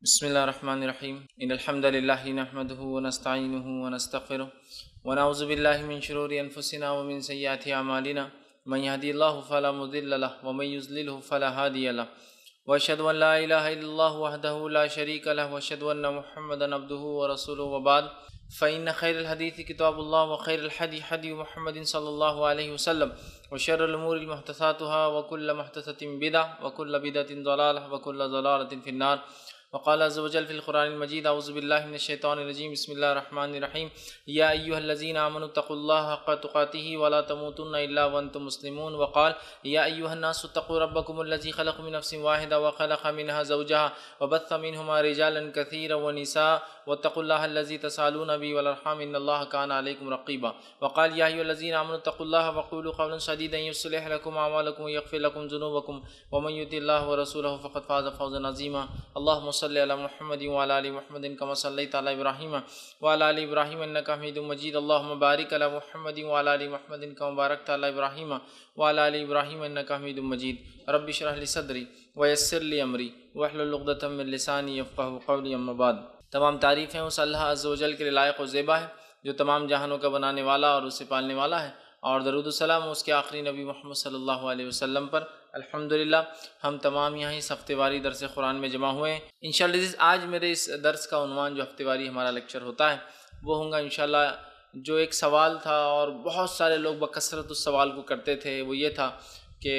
بسم اللہ الرحمن الرحیم ان الحمد للہ نحمده ونستعینه ونستغفره ونعوذ باللہ من شرور انفسنا ومن سیئات اعمالنا من يهدي الله فلا مضل له ومن يضلل فلا هادي له واشهد ان لا اله الا الله وحده لا شريك له واشهد ان محمدا عبده ورسوله وبعد فإن خير الحديث كتاب الله وخير الهدي هدي محمد صلى الله عليه وسلم وشر الأمور محدثاتها وكل محدثة بدعة وكل بدعة ضلالة وكل ضلالة في النار. وقال عز وجل في القرآن المجيد أعوذ بالله من الشيطان الرجيم بسم الله الرحمن الرحيم يا أيها الذين آمنوا اتقوا الله حق تقاته ولا تموتن إلا وأنتم مسلمون. وقال يا أيها الناس اتقوا ربكم الذي خلق من نفس واحدة وخلق منها زوجها وبث منهما رجالا كثيرا ونساء واتقوا الله الذي تسألون به والأرحام إن الله كان عليكم رقيبا. وقال يا أيها الذين آمنوا اتقوا الله وقولوا قولا سديدا يصلح لكم أعمالكم ويغفر لكم ذنوبكم ومن يطع الله ورسوله فقد فاز فوزا عظيما. اللهم صل على محمد وعلى آل محمد كما صليت على إبراهيم وعلى آل إبراهيم إنك حميد مجيد. اللهم بارك على محمد وعلى آل محمد كما باركت على إبراهيم وعلى آل إبراهيم إنك حميد مجيد. رب اشرح لي صدري ويسر لي أمري واحلل عقدة من لساني يفقهوا قولي. أما بعد. تمام تعریفیں اس اللہ عز و جل کے لیے لائق و زیبا ہے جو تمام جہانوں کا بنانے والا اور اسے پالنے والا ہے، اور درود و سلام اس کے آخری نبی محمد صلی اللہ علیہ وسلم پر. الحمدللہ ہم تمام یہاں اس ہفتے واری درس قرآن میں جمع ہوئے ہیں. انشاءاللہ آج میرے اس درس کا عنوان جو ہفتے واری ہمارا لیکچر ہوتا ہے وہ ہوں گا انشاءاللہ جو ایک سوال تھا اور بہت سارے لوگ بکثرت اس سوال کو کرتے تھے، وہ یہ تھا کہ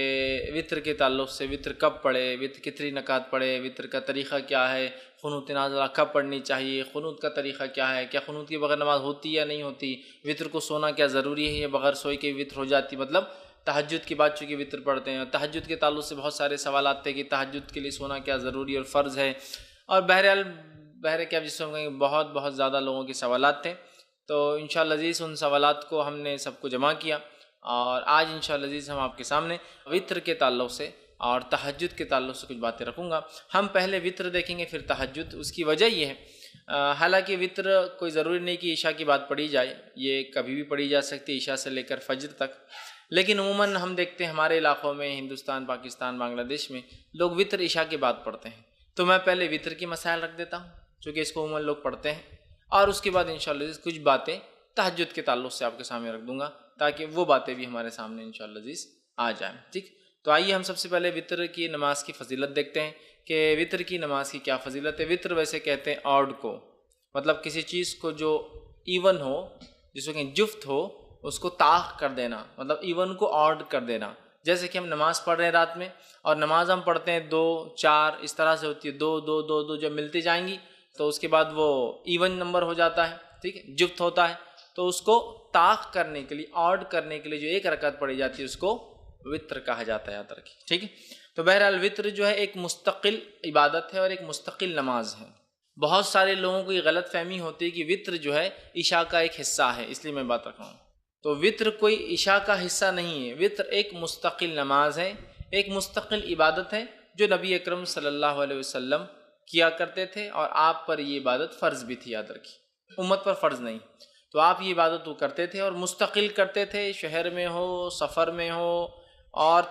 وطر کے تعلق سے وطر کب پڑھے، وطر کتنی رکعت پڑھے، وطر کا طریقہ کیا ہے، قنوت نازلہ کب پڑھنی چاہیے، قنوت کا طریقہ کیا ہے، کیا قنوت کے بغیر نماز ہوتی یا نہیں ہوتی، وطر کو سونا کیا ضروری ہے یا بغیر سوئے کے وطر ہو جاتی. مطلب تہجد کی بات چونکہ وطر پڑھتے ہیں، تہجد کے تعلق سے بہت سارے سوالات تھے کہ تہجد کے لیے سونا کیا ضروری اور فرض ہے، اور بہرحال کیا جس کو بہت زیادہ لوگوں کے سوالات تھے. تو انشاءاللہ عزیز ان سوالات کو ہم نے سب کو جمع کیا، اور آج انشاءاللہ عزیز ہم آپ کے سامنے وطر کے تعلق سے اور تہجد کے تعلق سے کچھ باتیں رکھوں گا. ہم پہلے وطر دیکھیں گے پھر تہجد. اس کی وجہ یہ ہے حالانکہ وطر کوئی ضروری نہیں کہ عشاء کی بعد پڑھی جائے، یہ کبھی بھی پڑھی جا سکتی عشاء سے لے کر فجر تک، لیکن عموماً ہم دیکھتے ہیں ہمارے علاقوں میں ہندوستان، پاکستان، بنگلہ دیش میں لوگ وطر عشاء کے بعد پڑھتے ہیں. تو میں پہلے وطر کی مسائل رکھ دیتا ہوں چونکہ اس کو عموماً لوگ پڑھتے ہیں، اور اس کے بعد انشاءاللہ کچھ باتیں تہجد کے تعلق سے آپ کے سامنے رکھ دوں گا تاکہ وہ باتیں بھی ہمارے سامنے انشاءاللہ عزیز آ جائیں. ٹھیک، تو آئیے ہم سب سے پہلے وطر کی نماز کی فضیلت دیکھتے ہیں کہ وطر کی نماز کی کیا فضیلت ہے. وطر ویسے کہتے ہیں آڈ کو، مطلب کسی چیز کو جو ایون ہو، جس کو کہ جفت ہو، اس کو طاق کر دینا، مطلب ایون کو آڈ کر دینا. جیسے کہ ہم نماز پڑھ رہے ہیں رات میں، اور نماز ہم پڑھتے ہیں 2 4 اس طرح سے ہوتی ہے، 2 2 2 2 جب ملتی جائیں گی تو اس کے بعد وہ ایون نمبر ہو جاتا ہے. ٹھیک ہے، جفت ہوتا ہے. تو اس کو طاق کرنے کے لیے، آڈ کرنے کے لیے جو ایک رکعت پڑھی جاتی ہے اس کو وطر کہا جاتا ہے، یاد رکھیے. ٹھیک ہے، تو بہرحال وطر جو ہے ایک مستقل عبادت ہے اور ایک مستقل نماز ہے. بہت سارے لوگوں کو یہ غلط فہمی ہوتی ہے کہ وطر جو ہے عشاء کا ایک حصہ ہے، اس لیے میں بات رکھ رہا ہوں. تو وطر کوئی عشاء کا حصہ نہیں ہے، وطر ایک مستقل نماز ہے، ایک مستقل عبادت ہے جو نبی اکرم صلی اللہ علیہ وسلم کیا کرتے تھے، اور آپ پر یہ عبادت فرض بھی تھی، یاد رکھیے، امت پر فرض نہیں. تو آپ یہ عبادت وہ کرتے تھے اور مستقل کرتے تھے، شہر میں ہو، سفر میں ہو، اور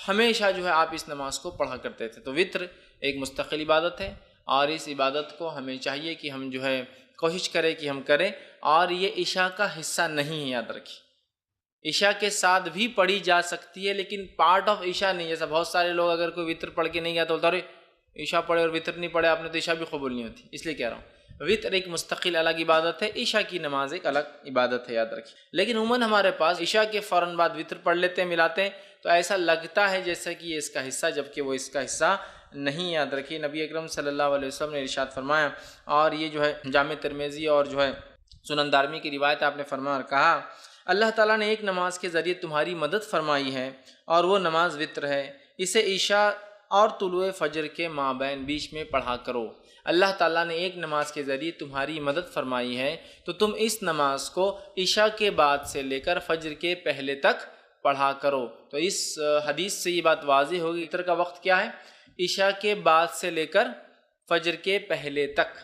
ہمیشہ جو ہے آپ اس نماز کو پڑھا کرتے تھے. تو وطر ایک مستقل عبادت ہے، اور اس عبادت کو ہمیں چاہیے کہ ہم جو ہے کوشش کریں کہ ہم کریں، اور یہ عشاء کا حصہ نہیں ہے، یاد رکھیے. عشاء کے ساتھ بھی پڑھی جا سکتی ہے لیکن پارٹ آف عشاء نہیں. جیسا بہت سارے لوگ اگر کوئی وطر پڑھ کے نہیں گیا تو بولتا ارے عشاء پڑھے اور وطر نہیں پڑھے آپ نے تو عشاء بھی قبول نہیں ہوتی. اس لیے کہہ رہا ہوں وطر ایک مستقل الگ عبادت ہے، عشاء کی نماز ایک الگ عبادت ہے، یاد رکھیے. لیکن عموماً ہمارے پاس عشاء کے فوراً بعد وطر پڑھ لیتے ہیں، ملاتے ہیں، تو ایسا لگتا ہے جیسا کہ یہ اس کا حصہ، جبکہ وہ اس کا حصہ نہیں. یاد رکھیے نبی اکرم صلی اللہ علیہ وسلم نے ارشاد فرمایا، اور یہ جو ہے جامع ترمذی اور جو ہے سنن دارمی کی روایت، آپ نے فرمایا اور کہا اللہ تعالیٰ نے ایک نماز کے ذریعے تمہاری مدد فرمائی ہے اور وہ نماز وطر ہے، اسے عشاء اور طلوع فجر کے مابین بیچ میں پڑھا کرو. اللہ تعالیٰ نے ایک نماز کے ذریعے تمہاری مدد فرمائی ہے تو تم اس نماز کو عشاء کے بعد سے لے کر فجر کے پہلے تک پڑھا کرو. تو اس حدیث سے یہ بات واضح ہوگی وطر کا وقت کیا ہے، عشاء کے بعد سے لے کر فجر کے پہلے تک.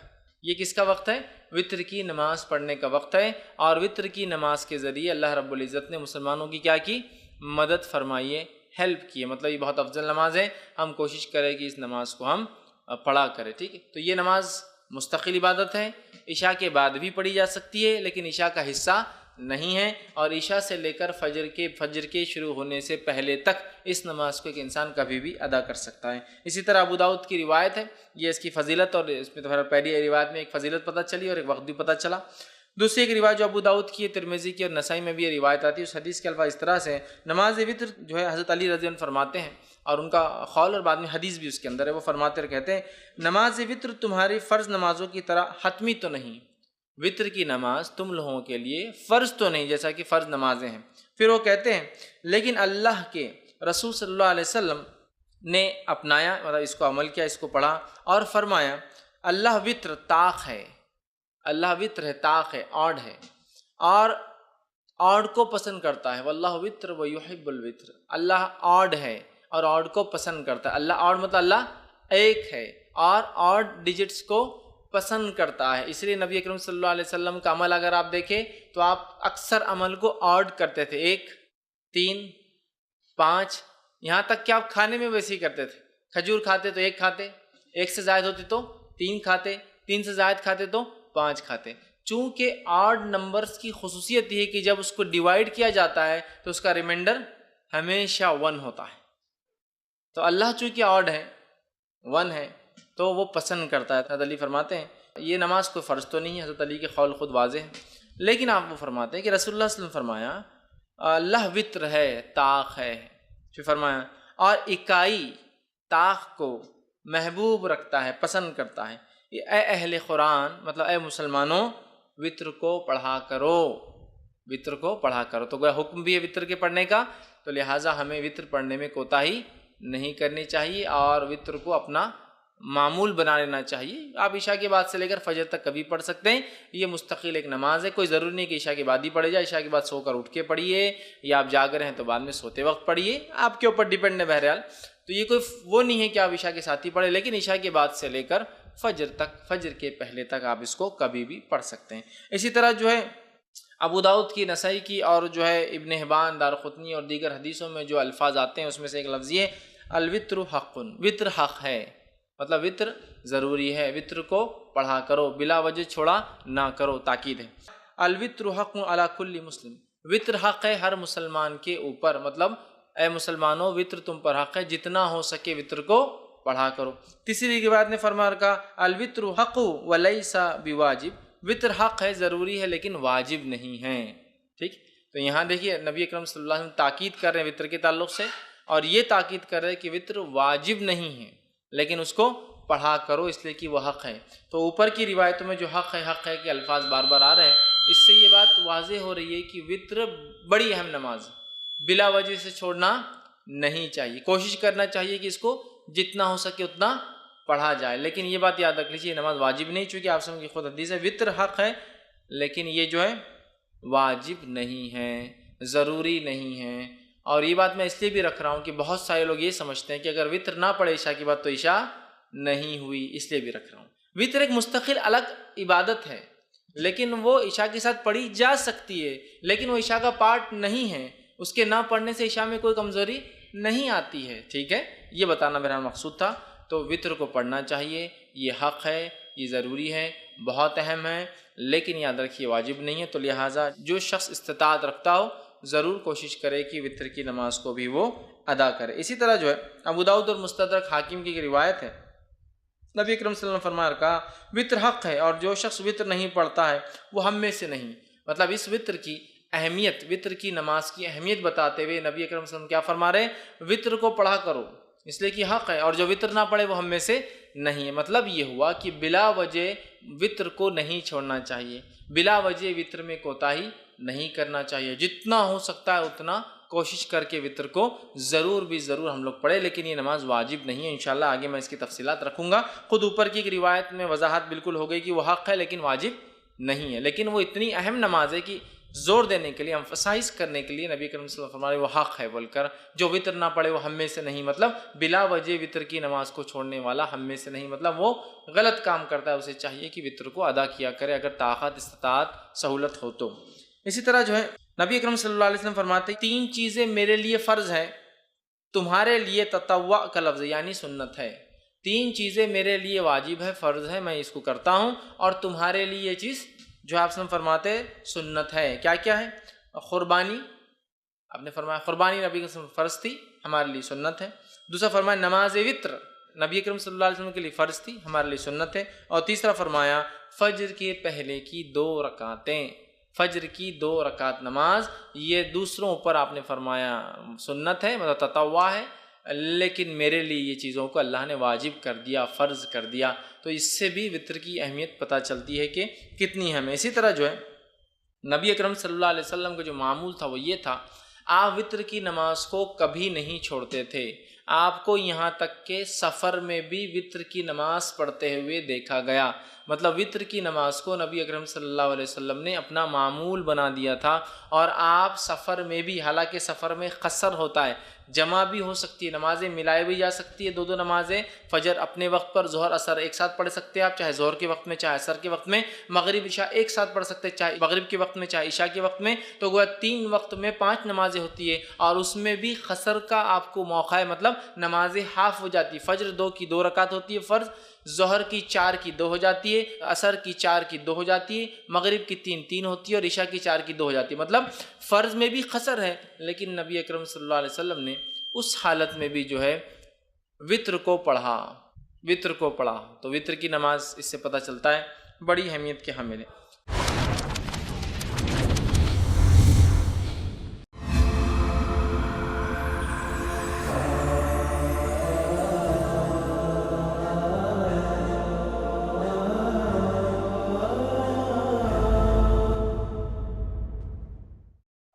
یہ کس کا وقت ہے؟ وطر کی نماز پڑھنے کا وقت ہے، اور وطر کی نماز کے ذریعے اللہ رب العزت نے مسلمانوں کی کیا کی؟ مدد فرمائی ہے، ہیلپ کی ہے. مطلب یہ بہت افضل نماز ہے، ہم کوشش کریں کہ اس نماز کو ہم پڑھا کرے، ٹھیک ہے۔ تو یہ نماز مستقل عبادت ہے، عشاء کے بعد بھی پڑھی جا سکتی ہے لیکن عشاء کا حصہ نہیں ہے، اور عشاء سے لے کر فجر کے شروع ہونے سے پہلے تک اس نماز کو ایک انسان کبھی بھی ادا کر سکتا ہے۔ اسی طرح ابو داؤد کی روایت ہے، یہ اس کی فضیلت، اور اس میں تو پہلی روایت میں ایک فضیلت پتہ چلی اور ایک وقت بھی پتہ چلا۔ دوسری ایک روایت جو ابو داؤد کی ہے، ترمذی کی اور نسائی میں بھی یہ روایت آتی ہے، اس حدیث کے الفاظ اس طرح سے نماز وطر جو ہے حضرت علی رضی اللہ عنہ فرماتے ہیں، اور ان کا قول اور بعد میں حدیث بھی اس کے اندر ہے، وہ فرماتے اور کہتے ہیں نماز وطر تمہاری فرض نمازوں کی طرح حتمی تو نہیں، وطر کی نماز تم لوگوں کے لیے فرض تو نہیں جیسا کہ فرض نمازیں ہیں۔ پھر وہ کہتے ہیں لیکن اللہ کے رسول صلی اللہ علیہ وسلم نے اپنایا، مطلب اس کو عمل کیا، اس کو پڑھا اور فرمایا اللہ وطر طاق ہے، اللہ وطر ہے، طاق ہے، آڈ ہے، اور آڈ کو پسند کرتا ہے، واللہ وطر ویحب الوطر، اللہ آڈ ہے اور آڈ کو پسند کرتا ہے۔ اللہ آڈ مطلب اللہ ایک ہے اور آڈ ڈیجٹس کو پسند کرتا ہے، اس لیے نبی اکرم صلی اللہ علیہ وسلم کا عمل اگر آپ دیکھیں تو آپ اکثر عمل کو آڈ کرتے تھے، 1 3 5، یہاں تک کہ آپ کھانے میں ویسے ہی کرتے تھے، کھجور کھاتے تو 1 کھاتے، 1 سے زائد ہوتے تو 3 کھاتے، 3 سے زائد کھاتے تو 5 کھاتے۔ چونکہ آڈ نمبرز کی خصوصیت یہ ہے کہ جب اس کو ڈیوائڈ کیا جاتا ہے تو اس کا ریمائنڈر ہمیشہ 1 ہوتا ہے، تو اللہ چونکہ آڈ ہے، 1 ہے، تو وہ پسند کرتا ہے۔ حضرت علی فرماتے ہیں یہ نماز کوئی فرض تو نہیں ہے، حضرت علی کے قول خود واضح ہے، لیکن آپ وہ فرماتے ہیں کہ رسول اللہ صلی اللہ علیہ وسلم فرمایا اللہ وطر ہے، طاق ہے، پھر فرمایا اور اکائی طاق کو محبوب رکھتا ہے، پسند کرتا ہے۔ اے اہل قرآن، مطلب اے مسلمانوں، وطر کو پڑھا کرو، وطر کو پڑھا کرو، تو گویا حکم بھی ہے وطر کے پڑھنے کا، تو لہٰذا ہمیں وطر پڑھنے میں کوتاہی نہیں کرنی چاہیے اور وطر کو اپنا معمول بنا لینا چاہیے۔ آپ عشاء کے بعد سے لے کر فجر تک کبھی پڑھ سکتے ہیں، یہ مستقل ایک نماز ہے، کوئی ضروری نہیں کہ عشاء کے بعد ہی پڑھے جائے، عشاء کے بعد سو کر اٹھ کے پڑھیے، یا آپ جاگ رہے ہیں تو بعد میں سوتے وقت پڑھیے، آپ کے اوپر ڈیپینڈ ہے بہرحال۔ تو یہ کوئی وہ نہیں ہے کہ آپ عشاء کے ساتھ ہی پڑھیں، لیکن عشاء کے بعد سے لے کر فجر تک، فجر کے پہلے تک آپ اس کو کبھی بھی پڑھ سکتے ہیں۔ اسی طرح جو ہے ابو داؤد کی، نسائی کی اور جو ہے ابن حبان، دارقطنی اور دیگر حدیثوں میں جو الفاظ آتے ہیں اس میں سے ایک لفظ یہ الوطر حق، وطر حق ہے، مطلب وطر ضروری ہے، وطر کو پڑھا کرو، بلا وجہ چھوڑا نہ کرو، تاکید ہے۔ الوطر حق علی کل مسلم، وطر حق ہے ہر مسلمان کے اوپر، مطلب اے مسلمانوں وطر تم پر حق ہے، جتنا ہو سکے وطر کو پڑھا کرو۔ تیسری روایت نے فرما رکھا الوطر حق ولیس بواجب، وطر حق ہے، ضروری ہے لیکن واجب نہیں ہے، ٹھیک۔ تو یہاں دیکھیے نبی اکرم صلی اللہ علیہ وسلم تاکید کر رہے ہیں وطر کے تعلق سے، اور یہ تاکید کر رہے ہیں کہ وطر واجب نہیں ہے لیکن اس کو پڑھا کرو اس لیے کہ وہ حق ہے۔ تو اوپر کی روایتوں میں جو حق ہے کہ الفاظ بار بار آ رہے ہیں، اس سے یہ بات واضح ہو رہی ہے کہ وطر بڑی اہم نماز ہے، بلا وجہ سے چھوڑنا نہیں چاہیے، کوشش کرنا چاہیے کہ اس کو جتنا ہو سکے اتنا پڑھا جائے، لیکن یہ بات یاد رکھ لیجیے نماز واجب نہیں، چونکہ آپ سب کی خود حدیث ہے وطر حق ہے لیکن یہ جو ہے واجب نہیں ہے، ضروری نہیں ہے۔ اور یہ بات میں اس لیے بھی رکھ رہا ہوں کہ بہت سارے لوگ یہ سمجھتے ہیں کہ اگر وطر نہ پڑھے عشاء کی بات تو عشاء نہیں ہوئی، اس لیے بھی رکھ رہا ہوں۔ وطر ایک مستقل الگ عبادت ہے لیکن وہ عشاء کے ساتھ پڑھی جا سکتی ہے، لیکن وہ عشاء کا پارٹ نہیں ہے، اس کے نہ پڑھنے سے عشاء میں کوئی کمزوری نہیں آتی ہے، ٹھیک ہے، یہ بتانا میرا مقصود تھا۔ تو وطر کو پڑھنا چاہیے، یہ حق ہے، یہ ضروری ہے، بہت اہم ہے، لیکن یاد رکھیے واجب نہیں ہے، تو لہٰذا جو شخص استطاعت رکھتا ہو ضرور کوشش کرے کہ وطر کی نماز کو بھی وہ ادا کرے۔ اسی طرح جو ہے ابو داؤد اور مستدرک حاکم کی ایک روایت ہے، نبی اکرم صلی اللہ علیہ وسلم فرمایا کہا وطر حق ہے اور جو شخص وطر نہیں پڑھتا ہے وہ ہم میں سے نہیں، مطلب اس وطر کی اہمیت، وطر کی نماز کی اہمیت بتاتے ہوئے نبی اکرم صلی اللہ علیہ وسلم کیا فرما رہے ہیں، وطر کو پڑھا کرو اس لیے کہ حق ہے، اور جو وطر نہ پڑھے وہ ہم میں سے نہیں ہے۔ مطلب یہ ہوا کہ بلا وجہ وطر کو نہیں چھوڑنا چاہیے، بلا وجہ وطر میں کوتاہی نہیں کرنا چاہیے، جتنا ہو سکتا ہے اتنا کوشش کر کے وطر کو ضرور ہم لوگ پڑھیں، لیکن یہ نماز واجب نہیں ہے، انشاءاللہ آگے میں اس کی تفصیلات رکھوں گا۔ خود اوپر کی ایک روایت میں وضاحت بالکل ہو گئی کہ وہ حق ہے لیکن واجب نہیں ہے، لیکن وہ اتنی اہم نماز ہے کہ زور دینے کے لیے، ایمفسائز کرنے کے لیے نبی کریم صلی اللہ علیہ وسلم فرمائے وہ حق ہے بول کر، جو وطر نہ پڑھے وہ ہم میں سے نہیں، مطلب بلا وجہ وطر کی نماز کو چھوڑنے والا ہم میں سے نہیں، مطلب وہ غلط کام کرتا ہے، اسے چاہیے کہ وطر کو ادا کیا کرے اگر طاقت، استطاعت، سہولت ہو تو۔ اسی طرح جو ہے نبی اکرم صلی اللہ علیہ وسلم فرماتے ہیں 3 چیزیں میرے لیے فرض ہے، تمہارے لیے تطوع کا لفظ یعنی سنت ہے، 3 چیزیں میرے لیے واجب ہے، فرض ہے، میں اس کو کرتا ہوں، اور تمہارے لیے یہ چیز جو آپ سے فرماتے سنت ہے۔ کیا کیا ہے؟ قربانی، آپ نے فرمایا قربانی نبی کے فرض تھی، ہمارے لیے سنت ہے۔ دوسرا فرمایا نماز وتر، نبی کریم صلی اللہ علیہ وسلم کے لیے فرض تھی، ہمارے لیے سنت ہے۔ اور تیسرا فرمایا فجر کے پہلے کی 2 رکعتیں، فجر کی 2 رکعت نماز، یہ دوسروں پر آپ نے فرمایا سنت ہے، مطلب تطوع ہے، لیکن میرے لیے یہ چیزوں کو اللہ نے واجب کر دیا، فرض کر دیا۔ تو اس سے بھی وطر کی اہمیت پتہ چلتی ہے کہ کتنی ہے ہمیں۔ اسی طرح جو ہے نبی اکرم صلی اللہ علیہ وسلم کا جو معمول تھا وہ یہ تھا، آپ وطر کی نماز کو کبھی نہیں چھوڑتے تھے۔ آپ کو یہاں تک کہ سفر میں بھی وطر کی نماز پڑھتے ہوئے دیکھا گیا، مطلب وطر کی نماز کو نبی اکرم صلی اللہ علیہ وسلم نے اپنا معمول بنا دیا تھا۔ اور آپ سفر میں بھی، حالانکہ سفر میں قصر ہوتا ہے، جمع بھی ہو سکتی ہے، نمازیں ملائی بھی جا سکتی ہے، 2 نمازیں، فجر اپنے وقت پر، ظہر اثر ایک ساتھ پڑھ سکتے ہیں آپ، چاہے ظہر کے وقت میں چاہے اثر کے وقت میں، مغرب عشاء ایک ساتھ پڑھ سکتے ہیں، چاہے مغرب کے وقت میں چاہے عشاء کے وقت میں، تو گویا 3 وقت میں 5 نمازیں ہوتی ہے، اور اس میں بھی قصر کا آپ کو موقع ہے، مطلب نمازیں ہاف ہو جاتی ہے۔ فجر 2 کی 2 رکعت ہوتی ہے فرض، ظہر کی 4 کی 2 ہو جاتی ہے، عصر کی 4 کی 2 ہو جاتی ہے، مغرب کی 3 ہوتی ہے، اور عشاء کی 4 کی 2 ہو جاتی ہے۔ مطلب فرض میں بھی قصر ہے، لیکن نبی اکرم صلی اللہ علیہ وسلم نے اس حالت میں بھی جو ہے وطر کو پڑھا، وطر کو پڑھا۔ تو وطر کی نماز اس سے پتہ چلتا ہے بڑی اہمیت کے حامل ہے۔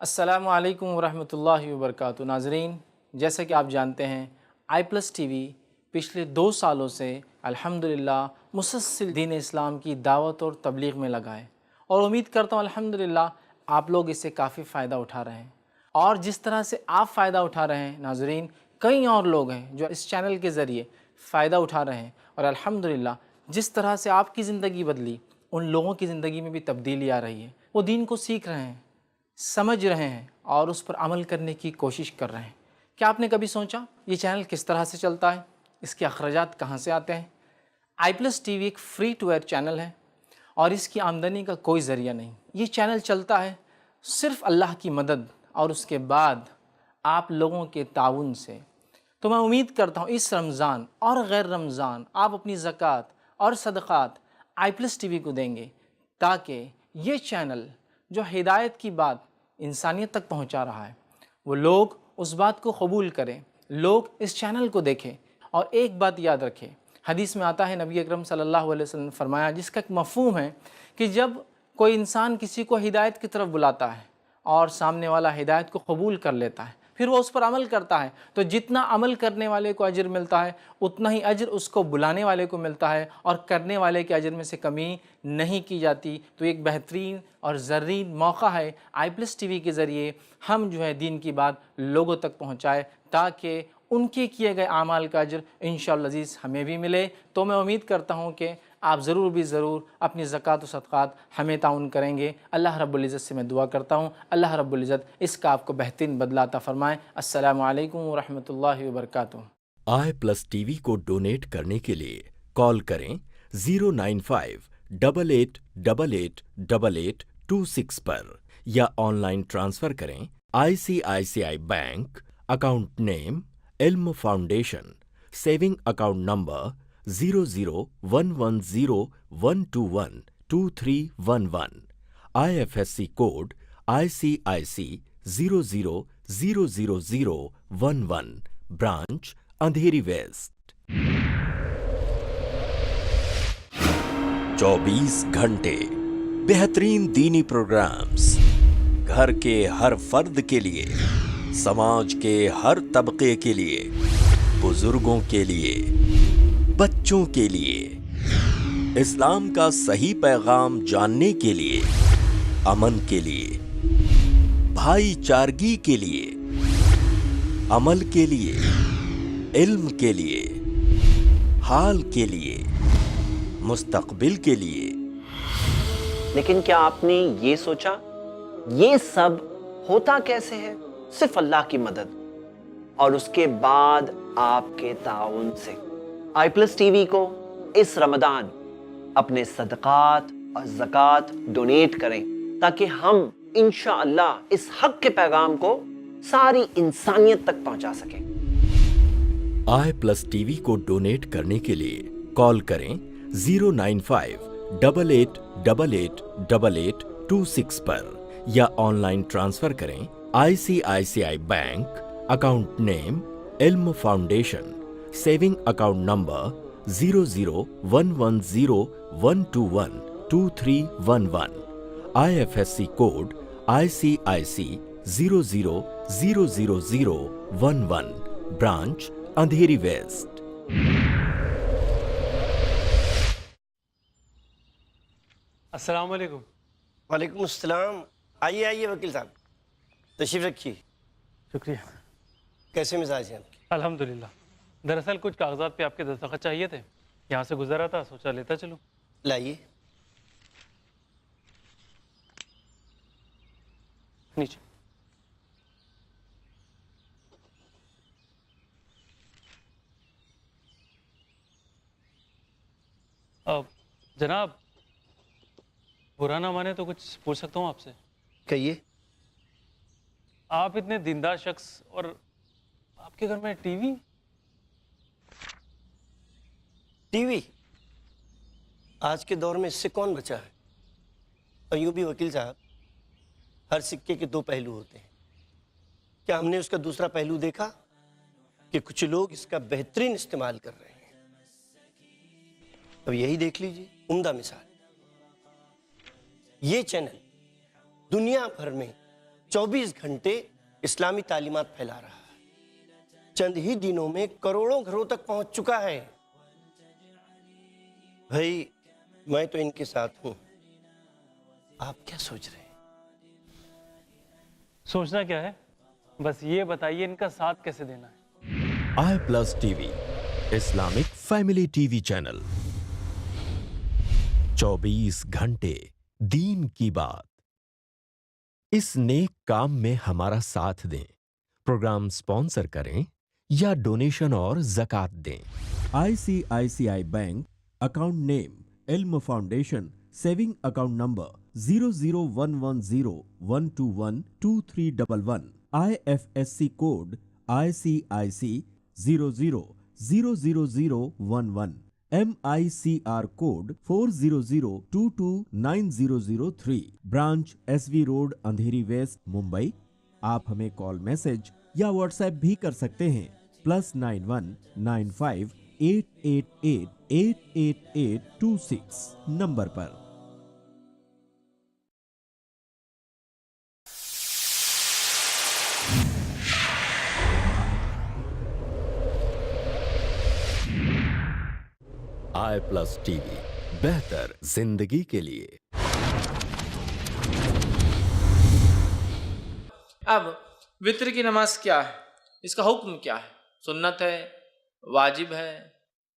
السلام علیکم ورحمۃ اللہ وبرکاتہ۔ ناظرین، جیسا کہ آپ جانتے ہیں ٹی وی پچھلے 2 سالوں سے الحمدللہ مسلسل دین اسلام کی دعوت اور تبلیغ میں لگا ہے، اور امید کرتا ہوں الحمدللہ آپ لوگ اس سے کافی فائدہ اٹھا رہے ہیں۔ اور جس طرح سے آپ فائدہ اٹھا رہے ہیں ناظرین، کئی اور لوگ ہیں جو اس چینل کے ذریعے فائدہ اٹھا رہے ہیں، اور الحمدللہ جس طرح سے آپ کی زندگی بدلی، ان لوگوں کی زندگی میں بھی تبدیلی آ رہی ہے۔ وہ دین کو سیکھ رہے ہیں، سمجھ رہے ہیں، اور اس پر عمل کرنے کی کوشش کر رہے ہیں۔ کیا آپ نے کبھی سوچا یہ چینل کس طرح سے چلتا ہے؟ اس کے اخراجات کہاں سے آتے ہیں؟ ٹی وی ایک فری ٹو ایئر چینل ہے، اور اس کی آمدنی کا کوئی ذریعہ نہیں۔ یہ چینل چلتا ہے صرف اللہ کی مدد اور اس کے بعد آپ لوگوں کے تعاون سے۔ تو میں امید کرتا ہوں اس رمضان اور غیر رمضان آپ اپنی زکوٰۃ اور صدقات ٹی وی کو دیں گے، تاکہ یہ چینل جو ہدایت کی بات انسانیت تک پہنچا رہا ہے، وہ لوگ اس بات کو قبول کریں، لوگ اس چینل کو دیکھیں۔ اور ایک بات یاد رکھیں، حدیث میں آتا ہے، نبی اکرم صلی اللہ علیہ وسلم نے فرمایا، جس کا ایک مفہوم ہے کہ جب کوئی انسان کسی کو ہدایت کی طرف بلاتا ہے اور سامنے والا ہدایت کو قبول کر لیتا ہے، پھر وہ اس پر عمل کرتا ہے، تو جتنا عمل کرنے والے کو اجر ملتا ہے اتنا ہی اجر اس کو بلانے والے کو ملتا ہے، اور کرنے والے کے اجر میں سے کمی نہیں کی جاتی۔ تو ایک بہترین اور زرین موقع ہے ٹی وی کے ذریعے ہم جو ہے دین کی بات لوگوں تک پہنچائے، تاکہ ان کے کیے گئے اعمال کا اجر انشاءاللہ عزیز ہمیں بھی ملے۔ تو میں امید کرتا ہوں کہ آپ ضرور بھی ضرور اپنی زکوٰۃ و صدقات ہمیں تعاون کریں گے۔ اللہ رب العزت سے میں دعا کرتا ہوں، اللہ رب العزت اس کا آپ کو بہترین بدلہ عطا فرمائے۔ السلام علیکم ورحمۃ اللہ وبرکاتہ۔ ٹی وی کو ڈونیٹ کرنے کے لیے کال کریں 09588888826 پر، یا آن لائن ٹرانسفر کریں ICICI bank, account name Ilm foundation, saving account number 001121212311، IFSC code ICIC 00000011، branch Andheri west. 24 گھنٹے بہترین دینی پروگرامز، گھر کے ہر فرد کے لیے، سماج کے ہر طبقے کے لیے، بزرگوں کے لیے، بچوں کے لیے، اسلام کا صحیح پیغام جاننے کے لیے، امن کے لیے، بھائی چارگی کے لیے، عمل کے لیے، علم کے لیے، حال کے لیے، مستقبل کے لیے۔ لیکن کیا آپ نے یہ سوچا یہ سب ہوتا کیسے ہے؟ صرف اللہ کی مدد اور اس کے بعد آپ کے تعاون سے۔ آئی پلس ٹی وی کو اس رمضان اپنے صدقات اور زکوٰۃ ڈونیٹ کریں تاکہ ہم انشاءاللہ اس حق کے پیغام کو ساری انسانیت تک پہنچا سکیں۔ آئی پلس ٹی وی کو ڈونیٹ کرنے کے لیے کال کریں 09588888826 پر یا آن لائن ٹرانسفر کریں ICICI bank, account name Ilm foundation, saving account number 001121212311، IFSC code ICIC 00000011، branch Andheri west. السلام علیکم۔ وعلیکم السلام۔ آئیے آئیے وکیل صاحب، تشریف رکھیے۔ شکریہ۔ کیسے مزاج ہیں آپ کے؟ الحمدللہ۔ دراصل کچھ کاغذات پہ آپ کے دستخط چاہیے تھے، یہاں سے گزرا تھا، سوچا لیتا چلوں۔ لائیے۔ نیچے۔ جناب برا نہ مانے تو کچھ پوچھ سکتا ہوں آپ سے؟ کہیے۔ آپ اتنے دیندار شخص اور آپ کے گھر میں ٹی وی؟ ٹی وی آج کے دور میں اس سے کون بچا ہے؟ اور یوں بھی وکیل صاحب، ہر سکے کے دو پہلو ہوتے ہیں۔ کیا ہم نے اس کا دوسرا پہلو دیکھا کہ کچھ لوگ اس کا بہترین استعمال کر رہے ہیں؟ اب یہی دیکھ لیجیے، عمدہ مثال۔ یہ چینل دنیا بھر میں 24 گھنٹے اسلامی تعلیمات پھیلا رہا ہے، چند ہی دنوں میں کروڑوں گھروں تک پہنچ چکا ہے۔ بھائی میں تو ان کے ساتھ ہوں، آپ کیا سوچ رہے ہیں؟ سوچنا کیا ہے، بس یہ بتائیے ان کا ساتھ کیسے دینا ہے؟ I plus T V, Islamic family T V channel, 24 گھنٹے دین کی بات۔ اس نیک کام میں ہمارا ساتھ دیں، پروگرام سپانسر کریں یا ڈونیشن اور زکوٰۃ دیں۔ ICICI bank, account name Ilm foundation, saving account number 001101212311، IFSC code ICIC 00000011، MICR code 4002290003، branch SV road Andheri west Mumbai. آپ ہمیں کال میسج یا واٹس ایپ بھی کر سکتے ہیں +919588888826 نمبر پر۔ آئی پلس ٹی وی، بہتر زندگی کے لیے۔ اب وطر کی نماز کیا ہے، اس کا حکم کیا ہے؟ سنت ہے، واجب ہے،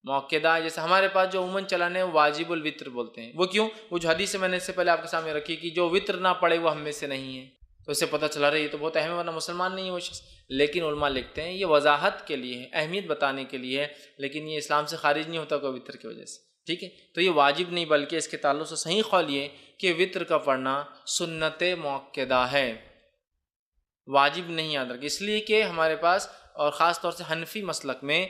موقدہ ہے؟ جیسے ہمارے پاس جو عموماً چلانے ہیں واجب الوطر بولتے ہیں۔ وہ کیوں؟ وہ جو حدیث میں نے اس سے پہلے آپ کے سامنے رکھی کہ جو وطر نہ پڑے وہ ہم میں سے نہیں ہے، تو اس سے پتہ چلا رہا ہے یہ تو بہت اہم ہے، ورنہ مسلمان نہیں ہے وہ شخص۔ لیکن علماء لکھتے ہیں یہ وضاحت کے لیے ہے، اہمیت بتانے کے لیے ہے، لیکن یہ اسلام سے خارج نہیں ہوتا کوئی وطر کی وجہ سے، ٹھیک ہے؟ تو یہ واجب نہیں، بلکہ اس کے تعلق سے صحیح قول یہ کہ وطر کا پڑھنا سنت موقدہ ہے، واجب نہیں، یاد رکھیں۔ اس لیے کہ ہمارے پاس اور خاص طور سے حنفی مسلک میں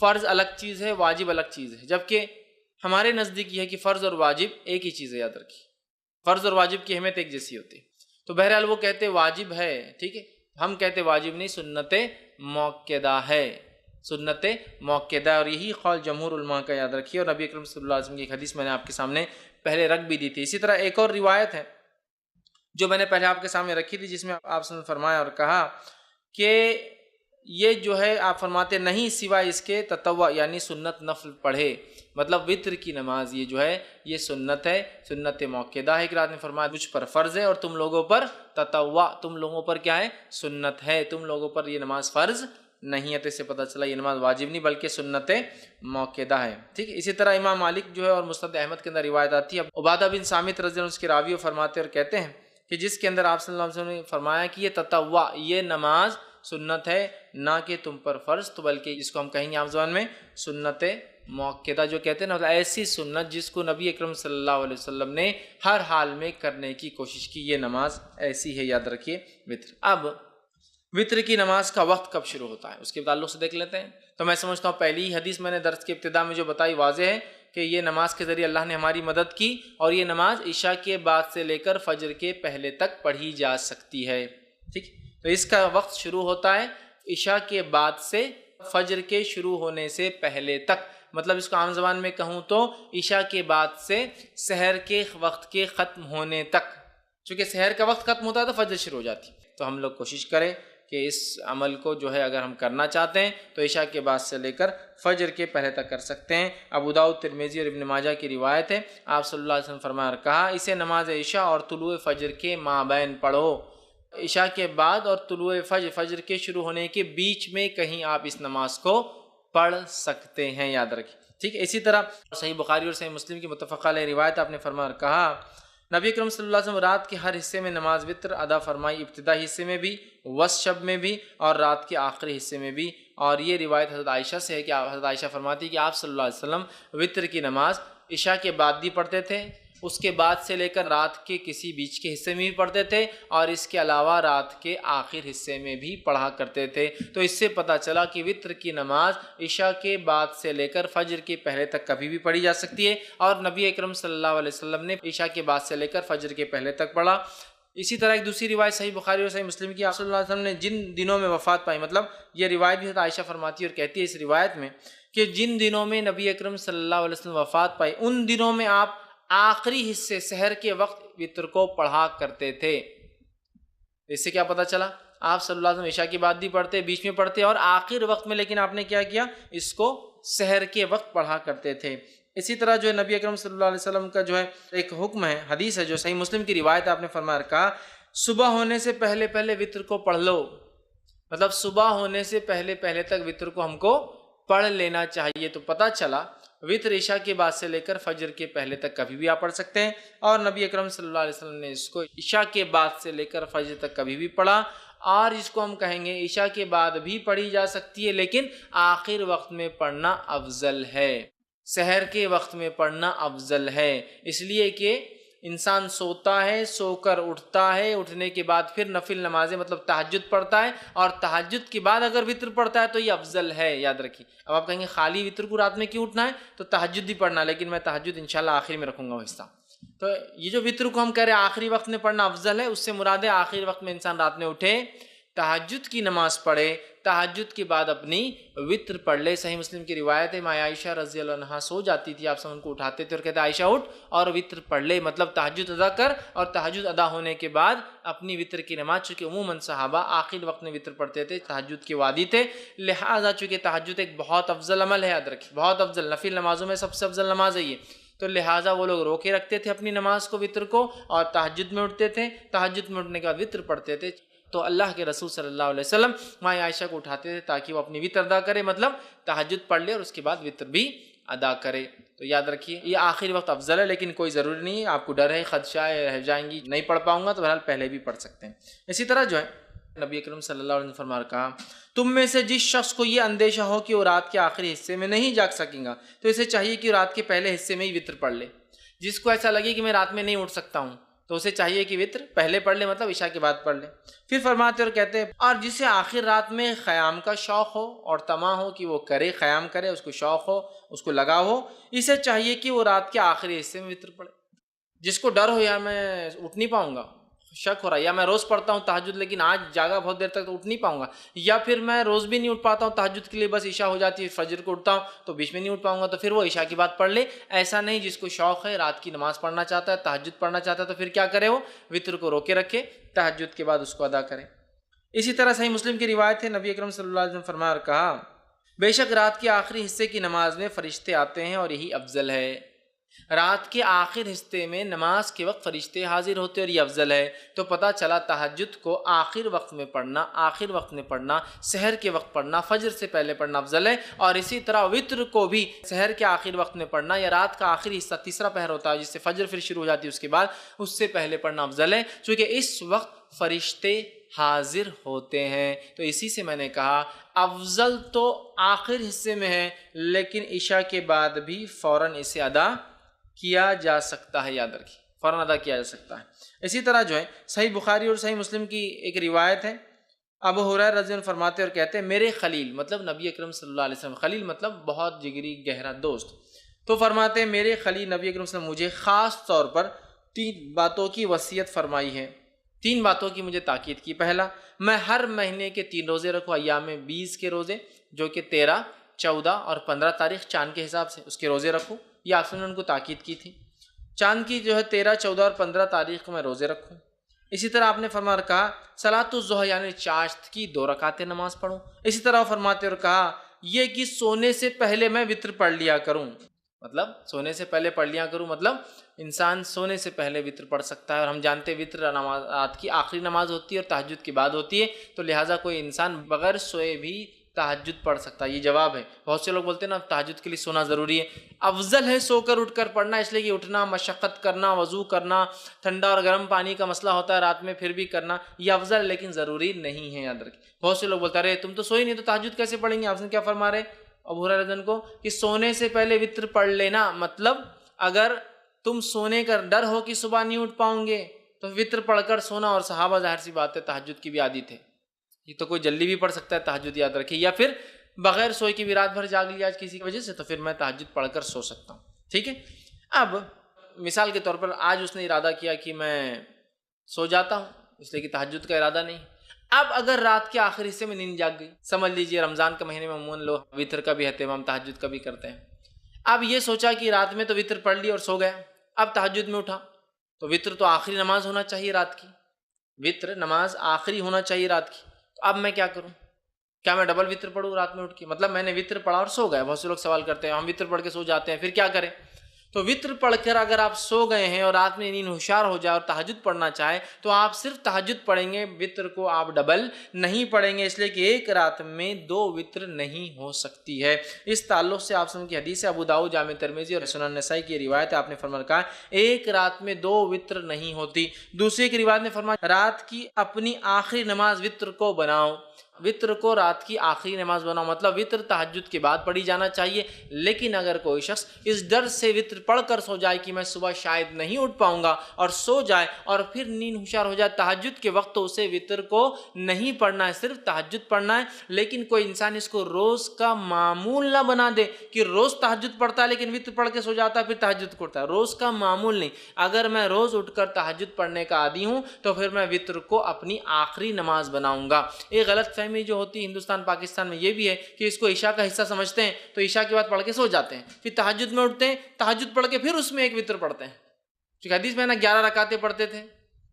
فرض الگ چیز ہے، واجب الگ چیز ہے، جبکہ ہمارے نزدیک یہ ہے کہ فرض اور واجب ایک ہی چیز ہے، یاد رکھیے۔ فرض اور واجب کی اہمیت ایک جیسی ہوتی ہے۔ تو بہرحال وہ کہتے واجب ہے، ٹھیک ہے، ہم کہتے واجب نہیں، سنت موقدہ ہے، سنت موقدہ، اور یہی قول جمہور علماء کا، یاد رکھیے۔ اور نبی اکرم صلی اللہ علیہ وسلم کی ایک حدیث میں نے آپ کے سامنے پہلے رکھ بھی دی تھی۔ اسی طرح ایک اور روایت ہے جو میں نے پہلے آپ کے سامنے رکھی تھی، جس میں آپ نے فرمایا اور کہا کہ یہ جو ہے آپ فرماتے نہیں سوائے اس کے تطوع یعنی سنت نفل پڑھے، مطلب وطر کی نماز یہ جو ہے یہ سنت ہے، سنت موقدہ ہے۔ ایک رات نے فرمایا مجھ پر فرض ہے اور تم لوگوں پر تطوع، تم لوگوں پر کیا ہے؟ سنت ہے، تم لوگوں پر یہ نماز فرض نہیں ہے۔ تو اس سے پتہ چلا یہ نماز واجب نہیں بلکہ سنت موقدہ ہے، ٹھیک ہے۔ اسی طرح امام مالک جو ہے اور مسند احمد کے اندر روایت آتی ہے، عبادہ بن صامت رضی اللہ عنہ اس کے راوی فرماتے اور کہتے ہیں کہ جس کے اندر آپ صلی اللہ علیہ وسلم نے فرمایا کہ یہ تطوع، یہ نماز سنت ہے نہ کہ تم پر فرض، تو بلکہ جس کو ہم کہیں گے عام زبان میں سنت مؤکدہ جو کہتے ہیں نا، مطلب ایسی سنت جس کو نبی اکرم صلی اللہ علیہ وسلم نے ہر حال میں کرنے کی کوشش کی، یہ نماز ایسی ہے، یاد رکھیے وطر۔ اب وطر کی نماز کا وقت کب شروع ہوتا ہے اس کے تعلق سے دیکھ لیتے ہیں۔ تو میں سمجھتا ہوں پہلی حدیث میں نے درس کی ابتدا میں جو بتائی واضح ہے کہ یہ نماز کے ذریعے اللہ نے ہماری مدد کی، اور یہ نماز عشاء کے بعد سے لے کر فجر کے پہلے تک پڑھی جا سکتی ہے، ٹھیک۔ تو اس کا وقت شروع ہوتا ہے عشاء کے بعد سے فجر کے شروع ہونے سے پہلے تک، مطلب اس کو عام زبان میں کہوں تو عشاء کے بعد سے سحر کے وقت کے ختم ہونے تک، چونکہ سحر کا وقت ختم ہوتا ہے تو فجر شروع ہو جاتی ہے۔ تو ہم لوگ کوشش کریں کہ اس عمل کو جو ہے اگر ہم کرنا چاہتے ہیں تو عشاء کے بعد سے لے کر فجر کے پہلے تک کر سکتے ہیں۔ ابو داؤد، ترمذی اور ابن ماجہ کی روایت ہے، آپ صلی اللہ علیہ وسلم فرمایا اور کہا، اسے نماز عشاء اور طلوع فجر کے مابین پڑھو۔ عشاء کے بعد اور طلوع فجر کے شروع ہونے کے بیچ میں کہیں آپ اس نماز کو پڑھ سکتے ہیں، یاد رکھیں، ٹھیک ہے۔ اسی طرح صحیح بخاری اور صحیح مسلم کی متفق علیہ روایت، آپ نے فرمایا اور کہا، نبی اکرم صلی اللہ علیہ وسلم رات کے ہر حصے میں نماز وتر ادا فرمائی، ابتدائی حصے میں بھی، وسط شب میں بھی، اور رات کے آخری حصے میں بھی۔ اور یہ روایت حضرت عائشہ سے ہے کہ حضرت عائشہ فرماتی کہ آپ صلی اللہ علیہ وسلم وتر کی نماز عشاء کے بعد بھی پڑھتے تھے، اس کے بعد سے لے کر رات کے کسی بیچ کے حصے میں بھی پڑھتے تھے، اور اس کے علاوہ رات کے آخر حصے میں بھی پڑھا کرتے تھے۔ تو اس سے پتہ چلا کہ وتر کی نماز عشاء کے بعد سے لے کر فجر کے پہلے تک کبھی بھی پڑھی جا سکتی ہے، اور نبی اکرم صلی اللہ علیہ وسلم نے عشاء کے بعد سے لے کر فجر کے پہلے تک پڑھا۔ اسی طرح ایک دوسری روایت صحیح بخاری اور صحیح مسلم کی، آپ صلی اللہ علیہ وسلم نے جن دنوں میں وفات پائی، مطلب یہ روایت بھی عائشہ فرماتی ہے اور کہتی ہے اس روایت میں کہ جن دنوں میں نبی اکرم صلی اللہ علیہ وسلم وفات پائی، ان دنوں میں آپ آخری حصے سحر کے وقت وتر کو پڑھا کرتے تھے۔ اس سے کیا پتہ چلا؟ آپ صلی اللہ علیہ وسلم عشاء کی بعد بھی پڑھتے، بیچ میں پڑھتے، اور آخر وقت میں لیکن آپ نے کیا کیا؟ اس کو سحر کے وقت پڑھا کرتے تھے۔ اسی طرح جو ہے نبی اکرم صلی اللہ علیہ وسلم کا جو ہے ایک حکم ہے، حدیث ہے جو صحیح مسلم کی روایت، آپ نے فرمایا کہا، صبح ہونے سے پہلے پہلے وتر کو پڑھ لو، مطلب صبح ہونے سے پہلے پہلے تک وتر کو ہم کو پڑھ لینا چاہیے۔ تو پتہ چلا وتر عشاء کے بعد سے لے کر فجر کے پہلے تک کبھی بھی آپ پڑھ سکتے ہیں، اور نبی اکرم صلی اللہ علیہ وسلم نے اس کو عشاء کے بعد سے لے کر فجر تک کبھی بھی پڑھا، اور اس کو ہم کہیں گے عشاء کے بعد بھی پڑھی جا سکتی ہے، لیکن آخر وقت میں پڑھنا افضل ہے، سحر کے وقت میں پڑھنا افضل ہے، اس لیے کہ انسان سوتا ہے، سو کر اٹھتا ہے، اٹھنے کے بعد پھر نفل نمازیں مطلب تہجد پڑھتا ہے، اور تہجد کے بعد اگر وتر پڑھتا ہے تو یہ افضل ہے، یاد رکھیے۔ اب آپ کہیں گے خالی وتر کو رات میں کیوں اٹھنا ہے؟ تو تہجد بھی پڑھنا، لیکن میں تہجد انشاءاللہ آخری میں رکھوں گا وہ حصہ۔ تو یہ جو وتر کو ہم کہہ رہے ہیں آخری وقت میں پڑھنا افضل ہے، اس سے مراد ہے آخری وقت میں انسان رات میں اٹھے، تہجد کی نماز پڑھے، تہجد کے بعد اپنی وتر پڑھ لے۔ صحیح مسلم کی روایت ہے، ماں عائشہ رضی اللہ عنہا سو جاتی تھی، آپ سب ان کو اٹھاتے تھے اور کہتے عائشہ اٹھ اور وتر پڑھ لے، مطلب تہجد ادا کر، اور تہجد ادا ہونے کے بعد اپنی وتر کی نماز، چونکہ عموماً صحابہ آخر وقت میں وتر پڑھتے تھے، تہجد کے وادی تھے، لہٰذا چونکہ تہجد ایک بہت افضل عمل ہے، یاد رکھیے، بہت افضل، نفل نمازوں میں سب سے افضل نماز ہے یہ، تو لہٰذا وہ لوگ روکے رکھتے تھے اپنی نماز کو، وتر کو، اور تہجد میں اٹھتے تھے، تہجد میں اٹھنے کے بعد وتر پڑھتے تھے۔ تو اللہ کے رسول صلی اللہ علیہ وسلم ماں عائشہ کو اٹھاتے تھے تاکہ وہ اپنی وتر ادا کرے، مطلب تہجد پڑھ لے اور اس کے بعد وتر بھی ادا کرے۔ تو یاد رکھیے یہ آخری وقت افضل ہے، لیکن کوئی ضروری نہیں ہے، آپ کو ڈر ہے، خدشہ ہے رہ جائیں گی نہیں پڑھ پاؤں گا، تو بہرحال پہلے بھی پڑھ سکتے ہیں۔ اسی طرح جو ہے نبی اکرم صلی اللہ علیہ وسلم فرمایا کہا، تم میں سے جس شخص کو یہ اندیشہ ہو کہ وہ رات کے آخری حصے میں نہیں جاگ سکیں گا، تو اسے چاہیے کہ رات کے پہلے حصے میں ہی وتر پڑھ لے۔ جس کو ایسا لگے کہ میں رات میں نہیں اٹھ سکتا ہوں، تو اسے چاہیے کہ وتر پہلے پڑھ لے، مطلب عشاء کے بعد پڑھ لے۔ پھر فرماتے اور کہتے ہیں، اور جسے آخر رات میں قیام کا شوق ہو اور طمع ہو کہ وہ کرے، قیام کرے، اس کو شوق ہو، اس کو لگا ہو، اسے چاہیے کہ وہ رات کے آخری حصے میں وتر پڑھے۔ جس کو ڈر ہو یا میں اٹھ نہیں پاؤں گا، شک ہو رہا ہے، یا میں روز پڑھتا ہوں تہجد لیکن آج جاگا بہت دیر تک تو اٹھ نہیں پاؤں گا، یا پھر میں روز بھی نہیں اٹھ پاتا ہوں تہجد کے لیے، بس عشاء ہو جاتی ہے، فجر کو اٹھتا ہوں تو بیچ میں نہیں اٹھ پاؤں گا، تو پھر وہ عشاء کے بعد پڑھ لے۔ ایسا نہیں، جس کو شوق ہے، رات کی نماز پڑھنا چاہتا ہے، تہجد پڑھنا چاہتا ہے، تو پھر کیا کرے؟ وہ وتر کو روکے رکھے، تہجد کے بعد اس کو ادا کرے۔ اسی طرح صحیح مسلم کی روایت ہے، نبی اکرم صلی اللہ علیہ وسلم فرمایا اور کہا، بے شک رات کے آخری حصے کی نماز میں فرشتے آتے ہیں اور یہی افضل ہے۔ رات کے آخر حصے میں نماز کے وقت فرشتے حاضر ہوتے اور یہ افضل ہے۔ تو پتہ چلا تہجد کو آخر وقت میں پڑھنا، آخر وقت میں پڑھنا، سحر کے وقت پڑھنا، فجر سے پہلے پڑھنا افضل ہے، اور اسی طرح وتر کو بھی سحر کے آخر وقت میں پڑھنا یا رات کا آخری حصہ تیسرا پہر ہوتا ہے جس سے فجر پھر شروع ہو جاتی ہے، اس کے بعد اس سے پہلے پڑھنا افضل ہے، چونکہ اس وقت فرشتے حاضر ہوتے ہیں۔ تو اسی سے میں نے کہا افضل تو آخر حصے میں ہے، لیکن عشاء کے بعد بھی فوراً اسے ادا کیا جا سکتا ہے، یاد رکھیے فوراً ادا کیا جا سکتا ہے۔ اسی طرح جو ہے صحیح بخاری اور صحیح مسلم کی ایک روایت ہے، ابو ہریرہ رضی اللہ عنہ فرماتے اور کہتے ہیں میرے خلیل مطلب نبی اکرم صلی اللہ علیہ وسلم، خلیل مطلب بہت جگری گہرا دوست، تو فرماتے ہیں میرے خلیل نبی اکرم صلی اللہ علیہ وسلم مجھے خاص طور پر 3 باتوں کی وصیت فرمائی ہے، 3 باتوں کی مجھے تاکید کی۔ پہلا، میں ہر مہینے کے 3 روزے رکھوں، ایام 20 کے روزے جو کہ 13، 14 اور 15 تاریخ چاند کے حساب سے اس کے روزے رکھوں، یہ آپ نے ان کو تاکید کی تھی۔ چاند کی جو ہے 13، 14 اور 15 تاریخ کو میں روزے رکھوں۔ اسی طرح آپ نے فرما کہا صلاۃ الضحیٰ یعنی چاشت کی 2 رکعتیں نماز پڑھوں۔ اسی طرح فرماتے اور کہا یہ کہ سونے سے پہلے میں وتر پڑھ لیا کروں، مطلب سونے سے پہلے پڑھ لیا کروں مطلب انسان سونے سے پہلے وتر پڑھ سکتا ہے، اور ہم جانتے ہیں وتر نماز رات کی آخری نماز ہوتی ہے اور تہجد کے بعد ہوتی ہے، تو لہٰذا کوئی انسان بغیر سوئے بھی تہجد پڑھ سکتا ہے۔ یہ جواب ہے، بہت سے لوگ بولتے ہیں نا تہجد کے لیے سونا ضروری ہے، افضل ہے سو کر اٹھ کر پڑھنا، اس لیے کہ اٹھنا، مشقت کرنا، وضو کرنا، ٹھنڈا اور گرم پانی کا مسئلہ ہوتا ہے رات میں پھر بھی کرنا، یہ افضل ہے لیکن ضروری نہیں ہے، یاد رکھیں۔ بہت سے لوگ بولتے ہیں تم تو سوئی نہیں تو تہجد کیسے پڑھیں گے؟ آپ نے کیا فرما رہے ابو ہریرہ رضی اللہ عنہ کو کہ سونے سے پہلے وتر پڑھ لینا، مطلب اگر تم سونے کا ڈر ہو کہ صبح نہیں اٹھ پاؤں گے تو وتر پڑھ کر سونا، اور صحابہ ظاہر سی بات ہے تہجد کی بھی عادی تھے، یہ تو کوئی جلدی بھی پڑھ سکتا ہے تہجد، یاد رکھیے، یا پھر بغیر سوئے کی بھی رات بھر جاگ لیا آج کسی کی وجہ سے تو پھر میں تہجد پڑھ کر سو سکتا ہوں، ٹھیک ہے۔ اب مثال کے طور پر آج اس نے ارادہ کیا کہ میں سو جاتا ہوں، اس لیے کہ تہجد کا ارادہ نہیں۔ اب اگر رات کے آخر حصے میں نیند جاگ گئی، سمجھ لیجئے رمضان کے مہینے میں عموماً لوگ وتر کا بھی اہتمام تہجد کا بھی کرتے ہیں، اب یہ سوچا کہ رات میں تو وتر پڑھ لی اور سو گیا، اب تہجد میں اٹھا تو وتر تو آخری نماز ہونا چاہیے رات کی، وتر نماز آخری ہونا چاہیے رات کی، تو اب میں کیا کروں؟ کیا میں ڈبل وتر پڑھوں رات میں اٹھ کے؟ مطلب میں نے وتر پڑھا اور سو گیا، بہت سے لوگ سوال کرتے ہیں ہم وتر پڑھ کے سو جاتے ہیں پھر کیا کریں؟ تو وتر پڑھ کر اگر آپ سو گئے ہیں اور رات میں نیند ہوشیار ہو جائے اور تہجد پڑھنا چاہے تو آپ صرف تہجد پڑھیں گے، وتر کو آپ ڈبل نہیں پڑھیں گے، اس لیے کہ ایک رات میں 2 وتر نہیں ہو سکتی ہے۔ اس تعلق سے آپ سن کی حدیث ہے، ابو داؤد جامع ترمذی اور سنن نسائی کی روایت ہے، آپ نے فرمایا کہا ایک رات میں 2 وتر نہیں ہوتی۔ دوسری کی روایت نے فرمایا رات کی اپنی آخری نماز وتر کو بناؤ، وتر کو رات کی آخری نماز بناؤ، مطلب وتر تہجد کے بعد پڑھی جانا چاہیے، لیکن اگر کوئی شخص اس ڈر سے وتر پڑھ کر سو جائے کہ میں صبح شاید نہیں اٹھ پاؤں گا اور سو جائے اور پھر نیند ہوشیار ہو جائے تہجد کے وقت، تو اسے وتر کو نہیں پڑھنا ہے، صرف تہجد پڑھنا ہے۔ لیکن کوئی انسان اس کو روز کا معمول نہ بنا دے کہ روز تہجد پڑھتا ہے لیکن وتر پڑھ کے سو جاتا ہے پھر تہجد کرتا ہے، روز کا معمول نہیں۔ اگر میں روز اٹھ کر تہجد پڑھنے کا عادی ہوں تو پھر میں وتر کو اپنی آخری نماز بناؤں گا۔ ایک غلط فہمی جو ہوتی ہے ہندوستان پاکستان میں یہ بھی ہے کہ اس کو عشاء کا حصہ سمجھتے ہیں تو عشاء کے بعد پڑھ کے سو جاتے ہیں، پھر تہجد میں اٹھتے ہیں، تہجد پڑھ کے پھر اس میں ایک وتر پڑھتے ہیں، کیونکہ حدیث میں نا 11 رکعتیں پڑھتے تھے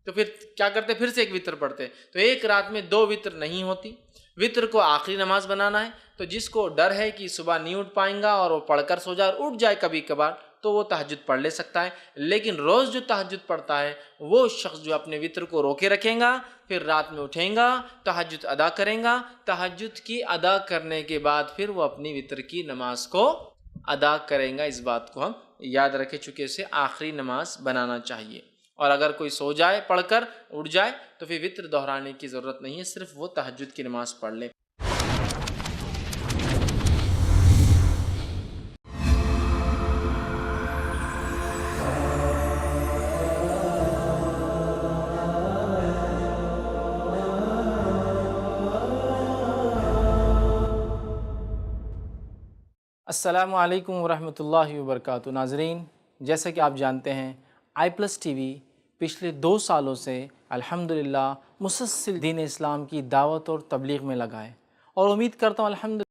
تو پھر کیا کرتے، پھر سے ایک وتر پڑھتے، تو ایک رات میں 2 وتر نہیں ہوتی۔ وتر کو آخری نماز بنانا ہے، تو جس کو ڈر ہے کہ صبح نہیں اٹھ پائیں گا اور وہ پڑھ کر سو جائے اور اٹھ جائے کبھی کبھار تو وہ تہجد پڑھ لے سکتا ہے، لیکن روز جو تہجد پڑھتا ہے وہ شخص جو اپنے وتر کو روکے رکھیں گا، پھر رات میں اٹھیں گا، تہجد ادا کریں گا، تہجد کی ادا کرنے کے بعد پھر وہ اپنی وتر کی نماز کو ادا کریں گا۔ اس بات کو ہم یاد رکھیں، چونکہ اسے آخری نماز بنانا چاہیے، اور اگر کوئی سو جائے پڑھ کر اٹھ جائے تو پھر وتر دہرانے کی ضرورت نہیں ہے، صرف وہ تہجد کی نماز پڑھ لے۔ السلام علیکم ورحمۃ اللہ وبرکاتہ۔ ناظرین، جیسا کہ آپ جانتے ہیں i+ TV پچھلے 2 سالوں سے الحمدللہ مسلسل دین اسلام کی دعوت اور تبلیغ میں لگا ہے، اور امید کرتا ہوں الحمدللہ